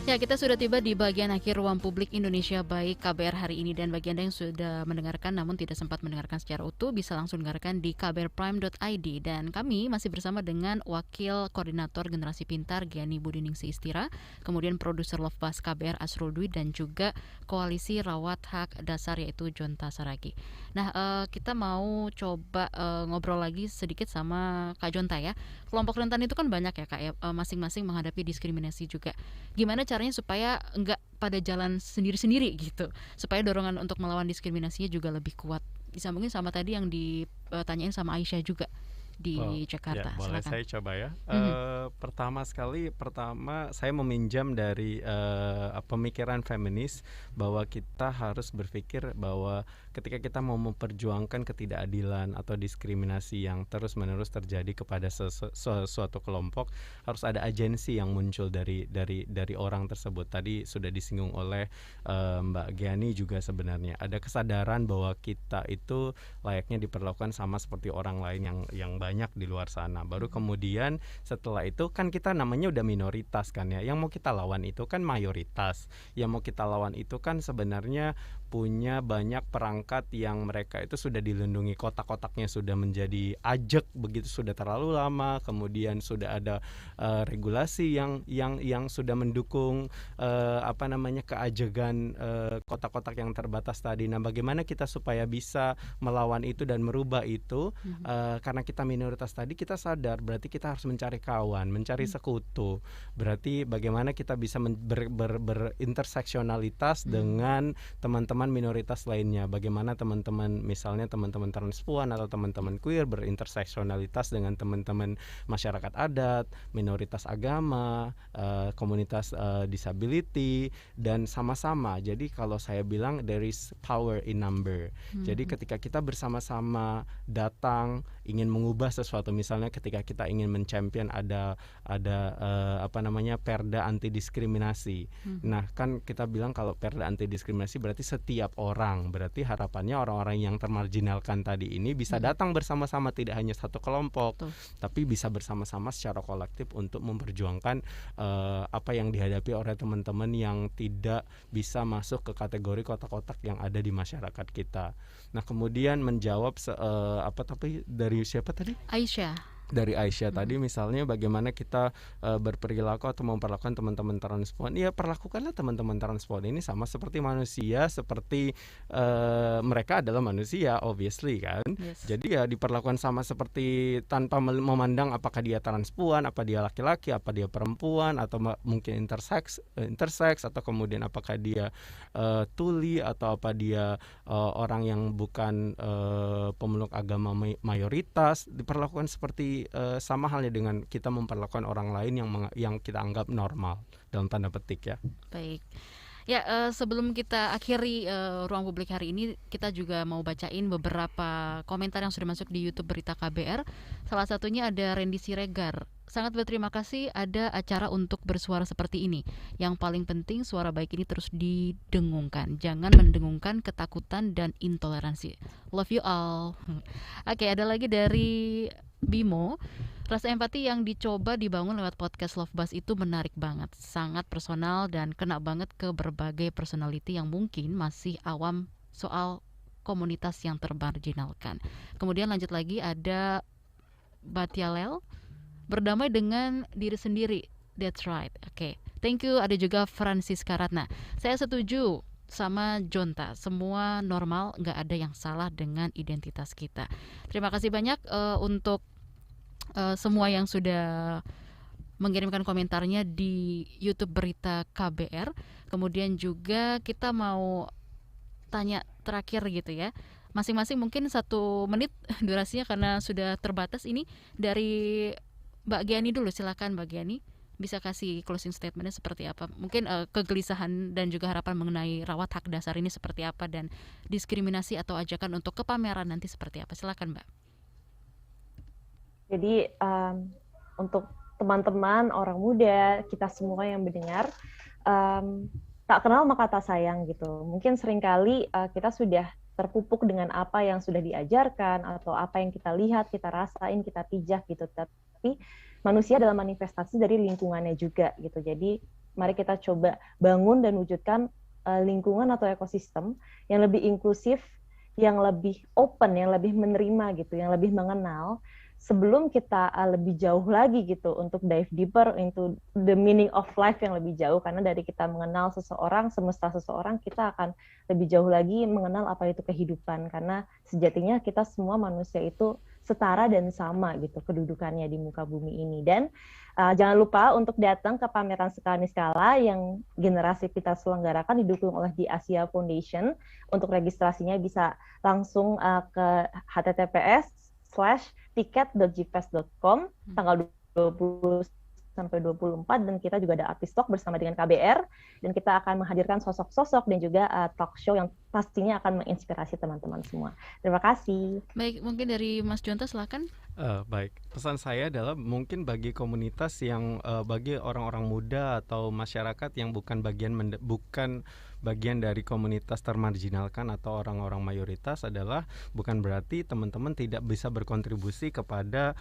Ya, kita sudah tiba di bagian akhir Ruang Publik Indonesia Baik KBR hari ini. Dan bagi Anda yang sudah mendengarkan namun tidak sempat mendengarkan secara utuh, bisa langsung dengarkan di kbrprime.id. Dan kami masih bersama dengan Wakil Koordinator Generasi Pintar Giani Budiningsi Istira, kemudian produser Love Bus KBR Asrul Dwi, dan juga Koalisi Rawat Hak Dasar yaitu Jonta Saragi. Nah, kita mau coba ngobrol lagi sedikit sama Kak Jonta ya. Kelompok rentan itu kan banyak ya Kak ya, masing-masing menghadapi diskriminasi juga. Gimana caranya supaya enggak pada jalan sendiri-sendiri gitu, supaya dorongan untuk melawan diskriminasinya juga lebih kuat. Disambungin sama tadi yang ditanyain sama Aisyah juga Oh, di ya Jakarta, boleh silakan. saya coba ya. Mhm. Pertama saya meminjam dari pemikiran feminis bahwa kita harus berpikir bahwa ketika kita mau memperjuangkan ketidakadilan atau diskriminasi yang terus-menerus terjadi kepada suatu kelompok, harus ada agensi yang muncul dari orang tersebut. Tadi sudah disinggung oleh Mbak Giani juga, sebenarnya ada kesadaran bahwa kita itu layaknya diperlakukan sama seperti orang lain yang banyak di luar sana. Baru kemudian setelah itu kan kita namanya udah minoritas kan ya. Yang mau kita lawan itu kan mayoritas. Yang mau kita lawan itu kan sebenarnya punya banyak perangkat yang mereka itu sudah dilindungi, kotak-kotaknya sudah menjadi ajek begitu, sudah terlalu lama. Kemudian sudah ada regulasi yang sudah mendukung keajegan kotak-kotak yang terbatas tadi. Nah, bagaimana kita supaya bisa melawan itu dan merubah itu? Mhm. Karena kita minoritas tadi, kita sadar berarti kita harus mencari kawan, mencari sekutu. Berarti bagaimana kita bisa berinterseksionalitas Mhm. dengan teman-teman minoritas lainnya. Bagaimana teman-teman, misalnya teman-teman transpuan atau teman-teman queer berinterseksionalitas dengan teman-teman masyarakat adat, minoritas agama, komunitas disability, dan sama-sama. Jadi kalau saya bilang there is power in number. Jadi Mhm. ketika kita bersama-sama datang ingin mengubah sesuatu, misalnya ketika kita ingin mencampion perda anti diskriminasi. Mhm. Nah, kan kita bilang kalau perda anti diskriminasi berarti setiap orang, berarti harapannya orang-orang yang termarginalkan tadi ini bisa Mhm. datang bersama-sama, tidak hanya satu kelompok, Betul. tapi bisa bersama-sama secara kolektif untuk memperjuangkan apa yang dihadapi oleh teman-teman yang tidak bisa masuk ke kategori kotak-kotak yang ada di masyarakat kita. Nah, kemudian menjawab tapi dari siapa tadi? Aisyah. Dari Aisyah Mhm. tadi, misalnya bagaimana kita berperilaku atau memperlakukan teman-teman transpuan. Ya, perlakukanlah teman-teman transpuan ini sama seperti manusia, seperti mereka adalah manusia, obviously kan. Yes. Jadi ya diperlakukan sama seperti, tanpa memandang apakah dia transpuan, apa dia laki-laki, apa dia perempuan, atau mungkin intersex, atau kemudian apakah dia tuli, atau apa dia orang yang bukan pemeluk agama mayoritas. Diperlakukan seperti sama halnya dengan kita memperlakukan orang lain yang kita anggap normal dalam tanda petik ya. Baik. Ya, sebelum kita akhiri ruang publik hari ini, kita juga mau bacain beberapa komentar yang sudah masuk di YouTube Berita KBR. Salah satunya ada Randy Siregar. Sangat berterima kasih ada acara untuk bersuara seperti ini. Yang paling penting suara baik ini terus didengungkan. Jangan mendengungkan ketakutan dan intoleransi. Love you all. Oke, ada lagi dari Bimo. Rasa empati yang dicoba dibangun lewat podcast Love Buzz itu menarik banget, sangat personal dan kena banget ke berbagai personality yang mungkin masih awam soal komunitas yang termarginalkan. Kemudian lanjut lagi ada Batialel, berdamai dengan diri sendiri. That's right. Oke. Thank you. Ada juga Francis Karatna. Saya setuju sama Jonta. Semua normal, nggak ada yang salah dengan identitas kita. Terima kasih banyak untuk semua yang sudah mengirimkan komentarnya di YouTube Berita KBR. Kemudian juga kita mau tanya terakhir gitu ya. Masing-masing mungkin 1 menit durasinya karena sudah terbatas ini. Dari Mbak Giani dulu, silakan Mbak Giani. Bisa kasih closing statementnya seperti apa? Mungkin kegelisahan dan juga harapan mengenai rawat hak dasar ini seperti apa, dan diskriminasi atau ajakan untuk kepameran nanti seperti apa? Silakan Mbak. Jadi untuk teman-teman orang muda, kita semua yang mendengar, tak kenal maka tak sayang gitu. Mungkin seringkali kita sudah terpupuk dengan apa yang sudah diajarkan atau apa yang kita lihat, kita rasain, kita pijak gitu. Tapi manusia adalah manifestasi dari lingkungannya juga gitu. Jadi mari kita coba bangun dan wujudkan lingkungan atau ekosistem yang lebih inklusif, yang lebih open, yang lebih menerima gitu, yang lebih mengenal, sebelum kita lebih jauh lagi gitu untuk dive deeper into the meaning of life yang lebih jauh. Karena dari kita mengenal seseorang, semesta seseorang, kita akan lebih jauh lagi mengenal apa itu kehidupan. Karena sejatinya kita semua manusia itu setara dan sama gitu kedudukannya di muka bumi ini. Dan jangan lupa untuk datang ke pameran Skala Niskala yang generasi kita selenggarakan, didukung oleh The Asia Foundation. Untuk registrasinya bisa langsung ke https:/ticket.gfest.com tanggal 20 sampai 24, dan kita juga ada artis talk bersama dengan KBR, dan kita akan menghadirkan sosok-sosok dan juga talk show yang pastinya akan menginspirasi teman-teman semua. Terima kasih. Baik, mungkin dari Mas Jonta silakan. Baik, pesan saya adalah mungkin bagi komunitas yang bagi orang-orang muda atau masyarakat yang bukan bagian dari komunitas termarginalkan atau orang-orang mayoritas, adalah bukan berarti teman-teman tidak bisa berkontribusi kepada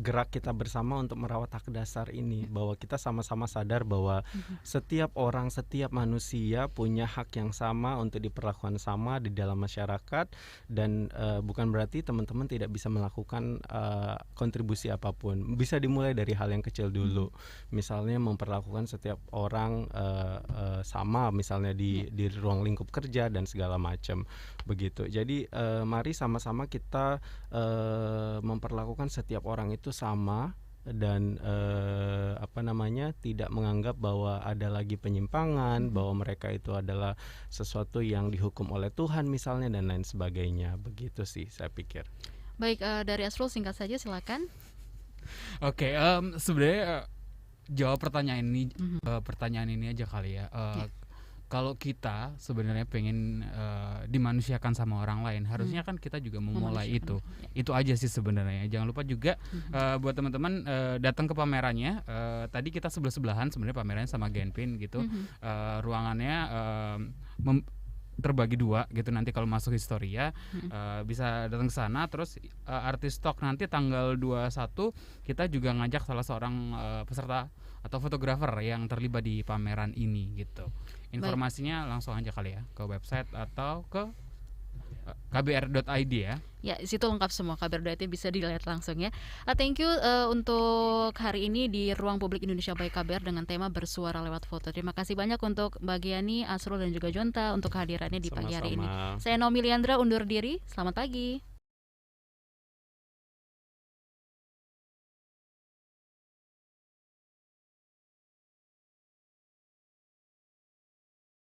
gerak kita bersama untuk merawat hak dasar ini, bahwa kita sama-sama sadar bahwa setiap orang, setiap manusia punya hak yang sama untuk diperlakukan sama di dalam masyarakat, dan bukan berarti teman-teman tidak bisa melakukan kontribusi apapun. Bisa dimulai dari hal yang kecil dulu, misalnya memperlakukan setiap orang sama, misalnya di ruang lingkup kerja dan segala macam begitu. Jadi mari sama-sama kita memperlakukan setiap orang itu sama, dan tidak menganggap bahwa ada lagi penyimpangan, bahwa mereka itu adalah sesuatu yang dihukum oleh Tuhan misalnya, dan lain sebagainya. Begitu sih saya pikir. Baik, dari Asrul singkat saja silakan. Oke, sebenarnya jawab pertanyaan ini aja kali ya. Kalau kita sebenarnya pengen dimanusiakan sama orang lain, harusnya kan kita juga memulai itu. Itu aja sih sebenarnya. Jangan lupa juga buat teman-teman datang ke pamerannya. Tadi kita sebelah-sebelahan sebenarnya pamerannya sama Genpin gitu. Ruangannya terbagi dua gitu, nanti kalau masuk Historia bisa datang ke sana. Terus artis talk nanti tanggal 21 kita juga ngajak salah seorang peserta atau fotografer yang terlibat di pameran ini gitu. Informasinya langsung aja kali ya ke website atau ke kbr.id ya. Ya, situ lengkap semua, KBR.id bisa dilihat langsung ya. Thank you untuk hari ini di Ruang Publik Indonesia by KBR dengan tema bersuara lewat foto. Terima kasih banyak untuk Mbak Giani, Asrul dan juga Jonta untuk kehadirannya di pagi hari ini. Saya Naomi Liandra undur diri. Selamat pagi.